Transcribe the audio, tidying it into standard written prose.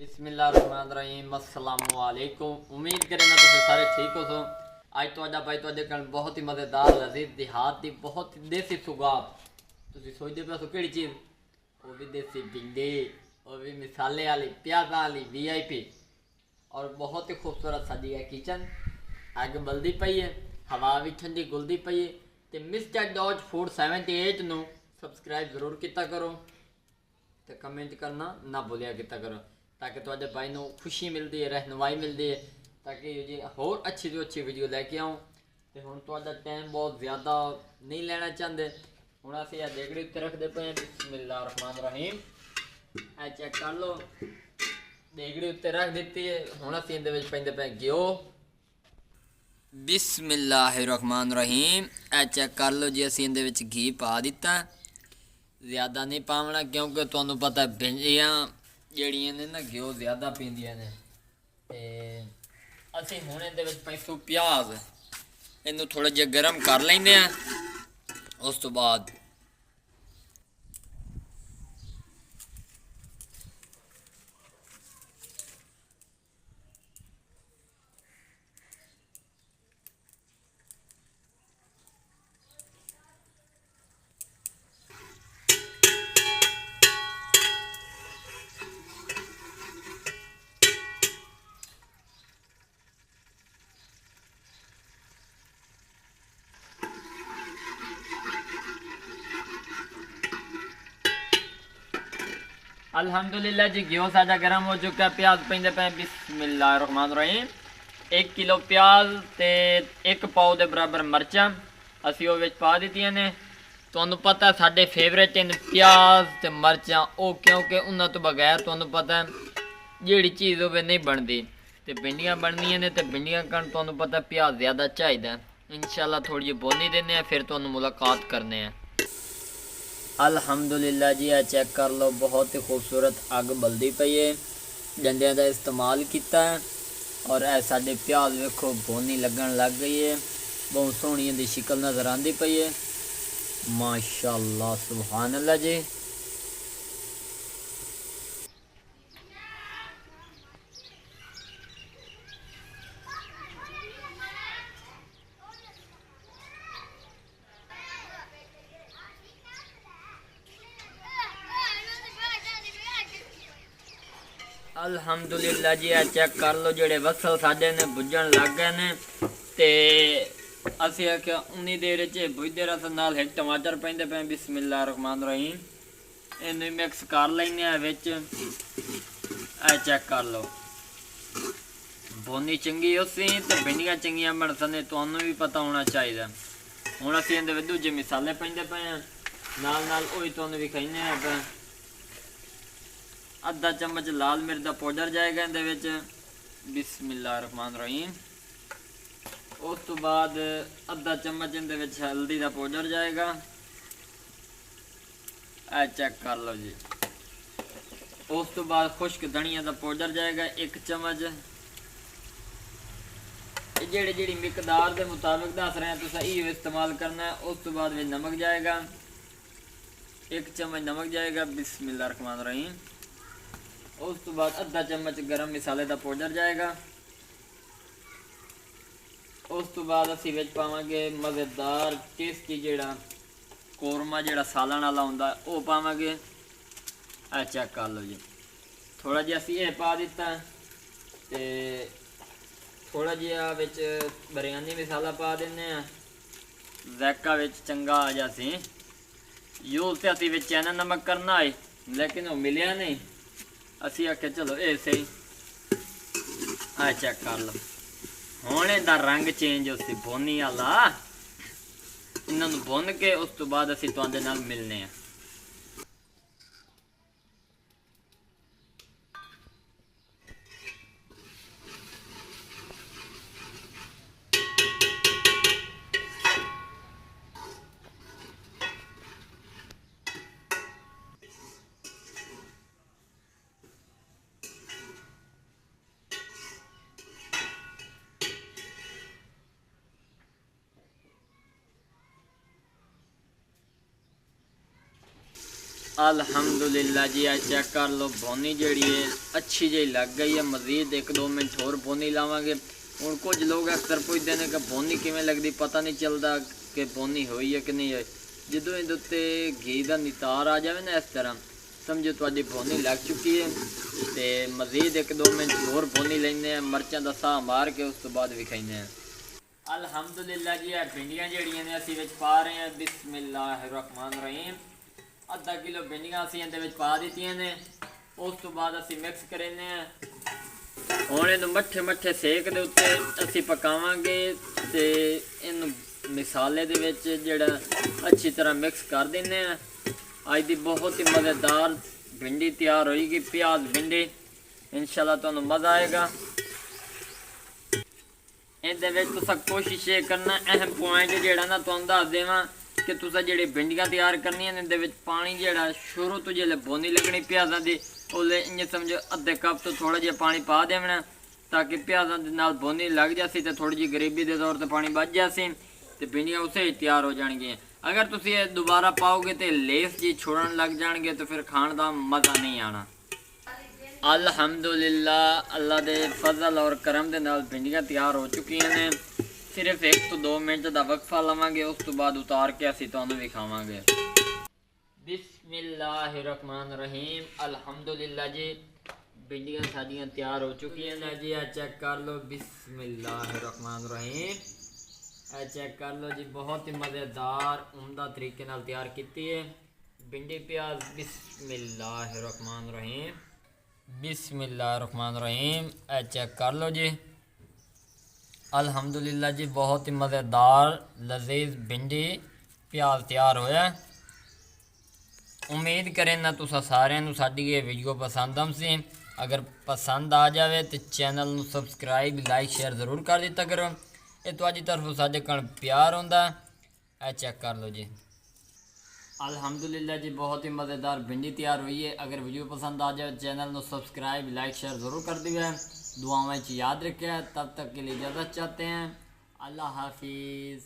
बिस्मिल्लाहिर्रहमानिर्रहीम अस्सलामुअलैकुम। उम्मीद करें ना तुम सारे ठीक हो सो। अज तो भाई तो कल बहुत ही मज़ेदार लजीज देहात की बहुत ही देसी सुगात तुम सोचते पे सो कि चीज़ वो भी देसी भिंडी वो भी मिसाले वाली प्याजा वाली VIP और बहुत ही खूबसूरत सजी है किचन। अग बलदी पई है, हवा भी ठंडी गुलदी पई है। तो मिस्टर डॉज फूड 78 ਨੂੰ सबसक्राइब जरूर किया करो तो कमेंट करना ना भूलिया किया करो ताकि तुहाडे भाई को खुशी मिलती है, रहनुमाई मिलती है ताकि जी होर अच्छी तो अच्छी वीडियो लैके आऊँ। तो हुण तुहाडा टाइम बहुत ज़्यादा नहीं लेना चाहते। हुण असीं देगड़ी उत्ते रखते पे हैं। बिस्मिल्लाहिर्रहमानिर्रहीम ए चेक कर लो, देगड़ी उत्ते रख दी है। हुण असीं इहदे विच पैंदे पे घिओ। बिस्मिल्लाहिर्रहमानिर्रहीम ए चेक कर लो जी, असीं इहदे विच घी पा दिता। ज़्यादा नहीं पावना क्योंकि तुहानूं पता भिंडियां ਜਿਹੜੀਆਂ ਨੇ ना घ्यो ज़्यादा पींदियां ने। ते ਅਸੀਂ ਹੁਣ ਇਹਦੇ ਵਿੱਚ ਪੈਸੂ ਪਿਆਜ਼ ਇਹਨੂੰ ਥੋੜਾ ਜਿਹਾ ਗਰਮ ਕਰ ਲੈਂਦੇ ਆ। ਉਸ ਤੋਂ ਬਾਅਦ अल्हम्दुलिल्लाह जी घ्यो साडा गर्म हो चुका है। प्याज पेंदे पे बिस्मिल्लाहिर्रहमानिर्रहीम 1 किलो प्याज ते 1 पाव के बराबर मिर्चा असी वो पा दित्तियां ने। तुहानूं पता साडे फेवरेट इन प्याज ते मिर्चा वो क्योंकि उन्हां तो बगैर तुहानूं पता जिहड़ी चीज़ होवे नहीं बनती। तो भिंडियां बननियां ने तो भिंडियां कारण तुहानूं पता प्याज ज़्यादा चाहिए। इंशाल्लाह थोड़ी जी बोनी देने फिर तुहानूं मुलाकात करने हैं। अल्हम्दुलिल्लाह जी आ चेक कर लो, बहुत ही खूबसूरत अग बलदी पई है। डंडिया का इस्तेमाल किया है और ए साडे प्याज वेखो बोनी लगन लग गई है। बहुत सोहनी इहदी शक्ल नज़र आती पई है। माशाअल्लाह सुभान अल्लाह जी। अल्हम्दुलिल्लाह जी आ चेक कर लो, जेडे वसल साडे ने बुझन लग गए ने। ते असीं आख्या उन्नी देर च बुझदे रस नाल एक टमाटर पैंदे पे। बिस्मिल्लाहिर्रहमानिर्रहीम इन्हूं मिक्स कर लैने आ विच। आ चेक कर लो, बोनी चंगी उसी ते भिंडियां चंगियां बन सने तुहानूं भी पता होना चाहिए। हुण असीं इहदे विच दूजे मसाले पैंदे पे नाल नाल ओही तुहानूं विखाइने आ। आधा चम्मच लाल मिर्च का पाउडर जाएगा इहदे विच बिस्मिल्लाहिर्रहमानिर्रहीम। उस तो बाद आधा चम्मच इहदे विच हल्दी का पाउडर जाएगा। ए चेक कर लो जी। उस तो बाद खुश्क धनिया का पाउडर जाएगा 1 चम्मच। जेड़ी जेड़ी मिकदार के मुताबिक दस रहे हैं तुम इहो इस्तेमाल करना है। उस तो बाद नमक जाएगा 1 चम्मच नमक जाएगा बिस्मिल्लाहिर्रहमानिर्रहीम। उस तो बाद आधा चम्मच गरम मसाले का पाउडर जाएगा। उस तो बाद असी विच पावांगे मज़ेदार टेस्टी जेड़ा कौरमा जेड़ा सालन वाला हुंदा वो पावांगे। आ चेक कर लो जी, थोड़ा जिहा असी ये पा दिता ते थोड़ा जिहा विच बिरयानी मसाला पा देने ज़ायका विच चंगा आ जासी। यूज़ तो असी विच चैना नमक करना है लेकिन वो मिलिया नहीं। असी आख्या चलो ये सही। आ चेक कर लो, हुण इहदा रंग चेंज उसी बोनी वाला। इन्हों भुन के उस तो बाद असी तुहाडे नाल मिलने हैं। अल्हम्दुलिल्लाह जी, आज चेक कर लो भोनी जी है अच्छी जी लग गई है। मज़ीद 1-2 मिनट होर भोनी लावांगे। हुण कुछ लोग अक्सर पुछदे ने कि भोनी किवें लगदी, पता नहीं चलता कि भोनी हुई है कि नहीं है। जदों इहदे उत्ते घी का नितार आ जाए ना इस तरह, समझो तुहाडी भोनी लग चुकी है। तो मज़ीद 1-2 मिनट होर भोनी लैंदे हैं, मिर्चां दा साह मार के उस तो बाद विखाइंदे हैं। अल्हम्दुलिल्लाह जी, भिंडियां जिहड़ियां ने असीं विच पा रहे हैं। बिस्मिल्लाहिर्रहमानिर्रहीम। आधा किलो भिंडियां असीं इहदे विच पा दित्तियां ने। उस तो बाद असीं मिक्स करेंगे हैं। हुण इहनूं मट्ठे मट्ठे सेक दे उत्ते असीं पकावांगे ते इहनूं मिसाले दे विच जिहड़ा अच्छी तरह मिक्स कर दिंदे हैं। अज दी बहुत ही मज़ेदार भिंडी तैयार होएगी, प्याज भिंडी। इंशाल्लाह तुहानूं मज़ा आएगा। इहदे विच तुसां कोशिश ये करना, अहम पॉइंट जिहड़ा ना तुहानूं दस देवां कि तुसां जिहड़ी भिंडियां तैयार करनियां ने, इहदे विच पानी जिहड़ा शुरू तो जिहले भोनी लगनी प्याज़ां दी, उसले इ'यां समझो अद्धे कप तो थोड़ा जिहा पानी पा देवना, ताकि प्याज़ां दे नाल भोनी लग जासी ते थोड़ी जी गरीबी दे तौर ते पानी बच जासी ते भिंडियां उसे ही तैयार हो जाएंगी। अगर तुसीं ये दोबारा पाओगे तो लेस जी छोड़न लग जाएंगे, तो फिर खाण दा मज़ा नहीं आना। अल्हम्दुलिल्लाह, अल्लाह दे फजल और करम दे नाल भिंडियां तैयार हो चुकी ने। सिर्फ 1 तो 2 मिनट का वक्फा लवांगे, उस तो बाद उतार के असीं तुहानूं विखावांगे। बिस्मिल्लाहिर्रहमानिर्रहीम। अल्हम्दुलिल्लाह जी, भिंडियां साडियां तैयार हो चुकी हैं जी। आ चेक कर लो। बिस्मिल्लाहिर्रहमानिर्रहीम। आ चेक कर लो जी, बहुत ही मज़ेदार उम्दा तरीके नाल तैयार की है भिंडी प्याज। बिस्मिल्लाहिर्रहमानिर्रहीम। बिस्मिल्लाहिर्रहमानिर्रहीम। आ चेक कर लो जी। अल्हम्दुलिल्लाह जी, बहुत ही मज़ेदार लजीज भिंडी प्याज तैयार होया। उम्मीद करें ना तुसा सारिਆਂ ਨੂੰ ਸਾਡੀ ये वीडियो पसंद आसी। अगर पसंद आ जाए तो चैनल ਨੂੰ सबसक्राइब लाइक शेयर ज़रूर कर दिता करो। ये तुहाडी तरफों साडे कोल प्यार होंदा। ए चेक कर लो जी। अल्हम्दुलिल्लाह जी, बहुत ही मज़ेदार भिंडी तैयार हुई है। अगर वीडियो पसंद आ जाए चैनल को सबसक्राइब लाइक शेयर ज़रूर कर दिया। दुआओं याद रखिए। तब तक के लिए इजाज़त चाहते हैं। अल्लाह हाफिज़।